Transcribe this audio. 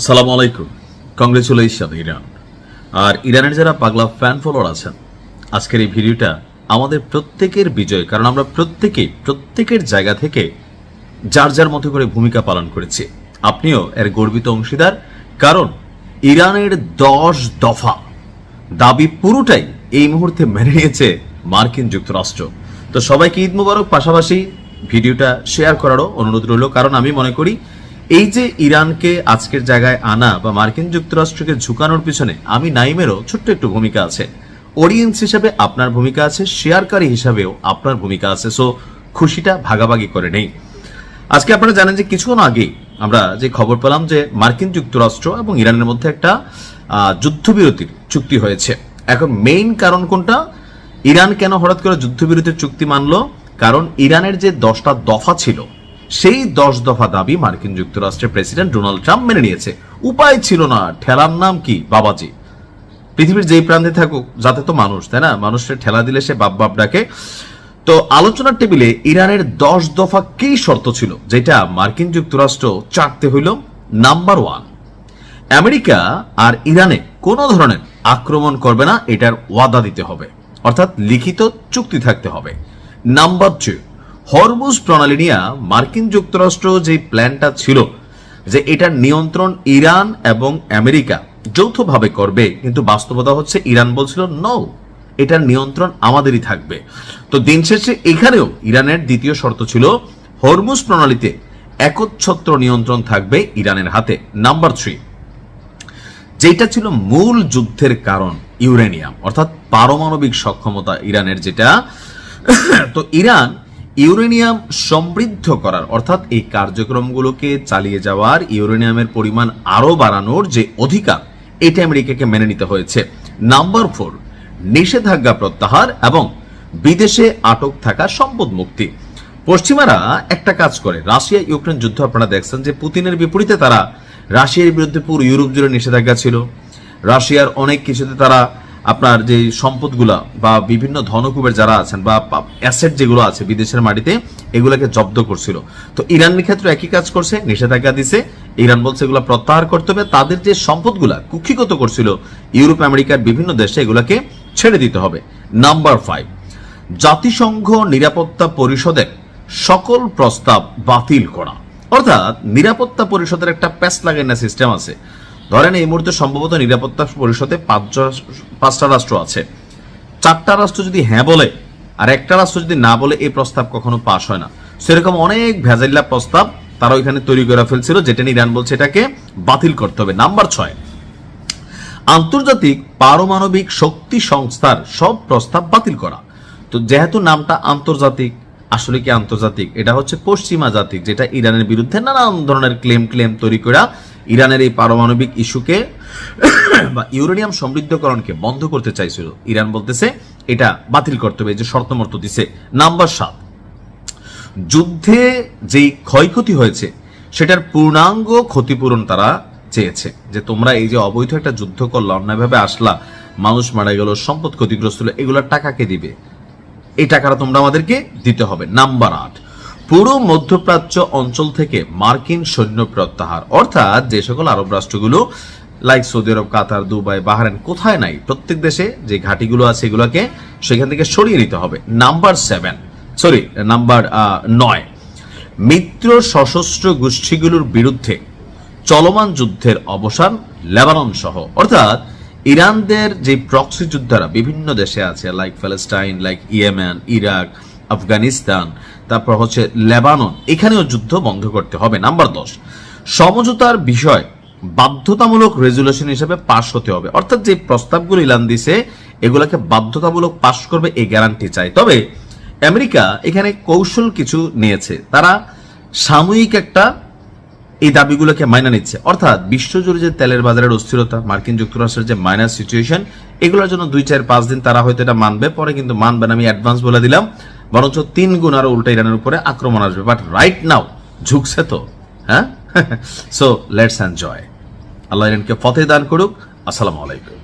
আসসালামু আলাইকুম। Congratulation Iran. আর ইরানের যারা পাগলা ফ্যান ফলোয়ার আছেন, আজকের এই ভিডিওটা আমাদের প্রত্যেকের বিজয়, কারণ আমরা প্রত্যেকের জায়গা থেকে যার যার মতো করে ভূমিকা পালন করেছি। আপনিও এর গর্বিত অংশীদার, কারণ ইরানের 10 দফা দাবি পুরোটাই এই মুহূর্তে মেনে নিয়েছে মার্কিন যুক্তরাষ্ট্র। তো সবাইকে ঈদ মুবারক, পাশাপাশি ভিডিওটা শেয়ার করারও অনুরোধ রইল, কারণ আমি মনে করি এই যে ইরানকে আজকের জায়গায় আনা বা মার্কিন যুক্তরাষ্ট্রকে ঝুঁকানোর পিছনে আমি নাইমেরও ছোট্ট একটু ভূমিকা আছে, অডিয়েন্স হিসেবে আপনার ভূমিকা আছে, শেয়ারকারী হিসাবেও আপনার ভূমিকা আছে। সো খুশিটা ভাগাভাগি করে নেই। আজকে আপনারা জানেন যে কিছুক্ষণ আগে আমরা যে খবর পেলাম যে মার্কিন যুক্তরাষ্ট্র এবং ইরানের মধ্যে একটা যুদ্ধবিরতির চুক্তি হয়েছে। এখন মেইন কারণ কোনটা? ইরান কেন হঠাৎ করে যুদ্ধবিরতির চুক্তি মানলো? কারণ ইরানের যে 10টা দফা ছিল, সেই 10 দফা দাবি মার্কিন যুক্তরাষ্ট্রের প্রেসিডেন্ট ডোনাল্ড ট্রাম্প মেনে নিয়েছে। উপায় ছিল না, ঠেলার নাম কি? বাবাজি। পৃথিবীর যেই প্রান্তে থাকুক, যাতে তো মানুষ, তাই না? মানুষের ঠেলা দিলে সে বাপ বাপ ডাকে। তো আলোচনার টেবিলে ইরানের 10 দফা কি শর্ত ছিল, যেটা মার্কিন যুক্তরাষ্ট্র চাটতে হইল? নাম্বার 1, আমেরিকা আর ইরানে কোনো ধরনের আক্রমণ করবে না, এটার ওয়াদা দিতে হবে, অর্থাৎ লিখিত চুক্তি থাকতে হবে। নাম্বার 2, হরমুজ প্রণালী নিয়ে মার্কিন যুক্তরাষ্ট্র যে প্ল্যানটা ছিল যে এটার নিয়ন্ত্রণ ইরান এবং আমেরিকা যৌথভাবে করবে, কিন্তু বাস্তবতা হচ্ছে ইরান বলছিল নো, এটার নিয়ন্ত্রণ আমাদেরই থাকবে। তো দিন শেষে এখানেও ইরানের দ্বিতীয় শর্ত ছিল হরমুজ প্রণালীতে একচ্ছত্র নিয়ন্ত্রণ থাকবে ইরানের হাতে। নাম্বার 3, যেটা ছিল মূল যুদ্ধের কারণ, ইউরেনিয়াম, অর্থাৎ পারমাণবিক সক্ষমতা ইরানের যেটা, তো ইরান ইউরেনিয়াম সমৃদ্ধ করার, অর্থাৎ এই কার্যক্রমগুলোকে চালিয়ে যাওয়ার, ইউরেনিয়ামের পরিমাণ আরো বাড়ানোর যে অধিকার, এটা আমেরিকাকে মেনে নিতে হয়েছে। নাম্বার 4, নিষেধাজ্ঞা প্রত্যাহার এবং বিদেশে আটক থাকা সম্পদ মুক্তি। পশ্চিমারা একটা কাজ করে, রাশিয়া ইউক্রেন যুদ্ধ আপনারা দেখছেন যে পুতিনের বিপরীতে তারা রাশিয়ার বিরুদ্ধে পুরো ইউরোপ জুড়ে নিষেধাজ্ঞা ছিল। রাশিয়ার অনেক কিছুতে তারা আপনার যে সম্পদগুলা বা বিভিন্ন ধনকুবের যারা আছেন বা অ্যাসেট যেগুলো আছে বিদেশের মাটিতে, এগুলোকে জব্দ করছিল। তো ইরানের ক্ষেত্রে একই কাজ করছে, নিষেধাজ্ঞা দিছে। ইরান বলছে এগুলো প্রত্যাহার করতে হবে, তাদের যে সম্পদগুলা কুক্ষিগত করছিল ইউরোপ আমেরিকার বিভিন্ন দেশে, এগুলোকে ছেড়ে দিতে হবে। নাম্বার 5, জাতিসংঘ নিরাপত্তা পরিষদের সকল প্রস্তাব বাতিল করা, অর্থাৎ নিরাপত্তা পরিষদের একটা প্যাস লাগানো সিস্টেম আছে। ধরেন এই মুহূর্তে সম্ভবত নিরাপত্তা পরিষদে 5টা রাষ্ট্র আছে, 4টা রাষ্ট্র যদি হ্যাঁ বলে আর একটা রাষ্ট্র যদি না বলে, এই প্রস্তাব কখনো পাশ হয় না। সেরকম অনেক ভেজাইলা প্রস্তাব তারা ওইখানে তৈরি করে ফেলছিল, যেটা নিয়ে ইরান বলছে এটাকে বাতিল করতে হবে। নাম্বার 6, আন্তর্জাতিক পারমাণবিক শক্তি সংস্থার সব প্রস্তাব বাতিল করা। তো যেহেতু নামটা আন্তর্জাতিক, আসলে কি আন্তর্জাতিক? এটা হচ্ছে পশ্চিমা জাতিক, যেটা ইরানের বিরুদ্ধে নানান ধরনের ক্লেম তৈরি করা ইরানের এই পারমাণবিক ইস্যুকে বা ইউরেনিয়াম সমৃদ্ধকরণকে বন্ধ করতে চাইছিল। ইরান বলতেছে এটা বাতিল করতে হবে, যে শর্তমর্ত দিছে। নাম্বার 7, যুদ্ধে যেই ক্ষয়ক্ষতি হয়েছে সেটার পূর্ণাঙ্গ ক্ষতিপূরণ তারা চেয়েছে, যে তোমরা এই যে অবৈধ একটা যুদ্ধ করলো, অন্যায়ভাবে আসলা, মানুষ মারা গেল, সম্পদ ক্ষতিগ্রস্ত হলো, এগুলোর টাকা কে দিবে? এই টাকাটা তোমরা আমাদেরকে দিতে হবে। নাম্বার 8, পুরো মধ্যপ্রাচ্য অঞ্চল থেকে মার্কিন সৈন্য প্রত্যাহার, অর্থাৎ যে সকল আরব রাষ্ট্রগুলো লাইক সৌদি আরব, কাতার, দুবাই, বাহরাইন, কোথায় নাই, প্রত্যেক দেশে যে ঘাঁটিগুলো আছে এগুলোকে সেখান থেকে সরিয়ে নিতে হবে। নাম্বার 9, মিত্র সশস্ত্র গোষ্ঠীগুলোর বিরুদ্ধে চলমান যুদ্ধের অবসান লেবানন সহ, অর্থাৎ ইরানদের যে প্রক্সি যোদ্ধারা বিভিন্ন দেশে আছে, like Palestine, like Yemen, Iraq, Afghanistan, তারপর হচ্ছে লেবানন, এখানেও যুদ্ধ বন্ধ করতে হবে। নাম্বার 10, সমঝোতার বিষয় বাধ্যতামূলক রেজুলেশন হিসেবে পাশ হতে হবে, অর্থাৎ যে প্রস্তাবগুলো ইরান দিছে এগুলোকে বাধ্যতামূলক পাশ করবে, এই গ্যারান্টি চাই। তবে আমেরিকা এখানে কৌশল কিছু নিয়েছে, তারা সাময়িক একটা এই দাবিগুলোকে মাইনা নিচ্ছে, অর্থাৎ বিশ্বজুড়ে যে তেলের বাজারের অস্থিরতা, মার্কিন যুক্তরাষ্ট্রের যে মাইনাস সিচুয়েশন, এগুলোর জন্য 2-4-5 দিন তারা হয়তো এটা মানবে, পরে কিন্তু মানবে না, আমি অ্যাডভান্স বলে দিলাম। বরঞ্চ 3 গুণ আরো উল্টা ইরানের উপরে আক্রমণ আসবে। বাট রাইট নাও ঝুঁকছে তো, হ্যাঁ। So let's enjoy. আল্লাহ ইরানকে ফতেহ দান করুক। আসসালামু আলাইকুম।